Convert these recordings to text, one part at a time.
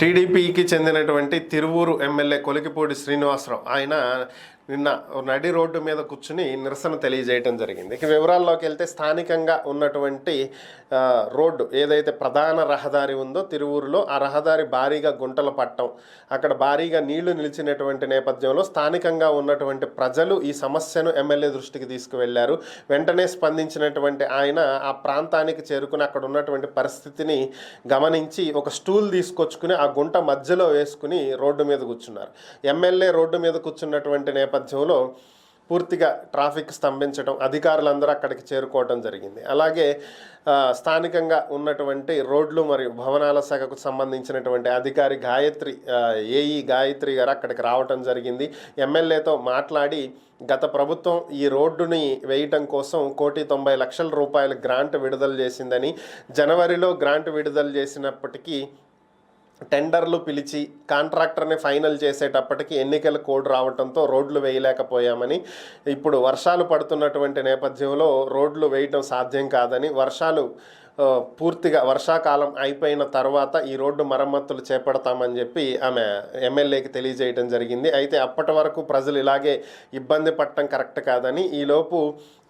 టీడీపీకి చెందినటువంటి తిరువూరు ఎమ్మెల్యే కొలికిపూడి శ్రీనివాసరావు ఆయన నిన్న నడి రోడ్డు మీద కూర్చుని నిరసన తెలియజేయడం జరిగింది. ఇక వివరాల్లోకి వెళ్తే స్థానికంగా ఉన్నటువంటి రోడ్డు ఏదైతే ప్రధాన రహదారి ఉందో తిరువూరులో, ఆ రహదారి భారీగా గుంటలు పట్టడం, అక్కడ భారీగా నీళ్లు నిలిచినటువంటి నేపథ్యంలో స్థానికంగా ఉన్నటువంటి ప్రజలు ఈ సమస్యను ఎమ్మెల్యే దృష్టికి తీసుకువెళ్లారు. వెంటనే స్పందించినటువంటి ఆయన ఆ ప్రాంతానికి చేరుకుని అక్కడ ఉన్నటువంటి పరిస్థితిని గమనించి ఒక స్టూల్ తీసుకొచ్చుకుని ఆ గుంట మధ్యలో వేసుకుని రోడ్డు మీద కూర్చున్నారు. ఎమ్మెల్యే రోడ్డు మీద కూర్చున్నటువంటి నేపథ్యంలో పూర్తిగా ట్రాఫిక్ స్తంభించడం, అధికారులందరూ అక్కడికి చేరుకోవడం జరిగింది. అలాగే స్థానికంగా ఉన్నటువంటి రోడ్లు మరియు భవనాల శాఖకు సంబంధించినటువంటి అధికారి గాయత్రి, ఏఈ గాయత్రి గారు అక్కడికి రావటం జరిగింది. ఎమ్మెల్యేతో మాట్లాడి గత ప్రభుత్వం ఈ రోడ్డుని వేయటం కోసం 1,90,00,000 రూపాయల గ్రాంట్ విడుదల చేసిందని, జనవరిలో గ్రాంట్ విడుదల చేసినప్పటికీ టెండర్లు పిలిచి కాంట్రాక్టర్ని ఫైనల్ చేసేటప్పటికి ఎన్నికల కోడ్ రావడంతో రోడ్లు వేయలేకపోయామని, ఇప్పుడు వర్షాలు పడుతున్నటువంటి నేపథ్యంలో రోడ్లు వేయటం సాధ్యం కాదని, పూర్తిగా వర్షాకాలం అయిపోయిన తర్వాత ఈ రోడ్డు మరమ్మతులు చేపడతామని చెప్పి ఆమె ఎమ్మెల్యేకి తెలియజేయడం జరిగింది. అయితే అప్పటి వరకు ప్రజలు ఇలాగే ఇబ్బంది పడటం కరెక్ట్ కాదని, ఈలోపు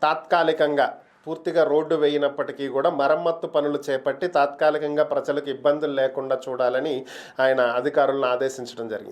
తాత్కాలికంగా పూర్తిగా రోడ్డు వేయినప్పటికీ కూడా మరమ్మత్తు పనులు చేపట్టి తాత్కాలికంగా ప్రజలకు ఇబ్బందులు లేకుండా చూడాలని ఆయన అధికారులను ఆదేశించడం జరిగింది.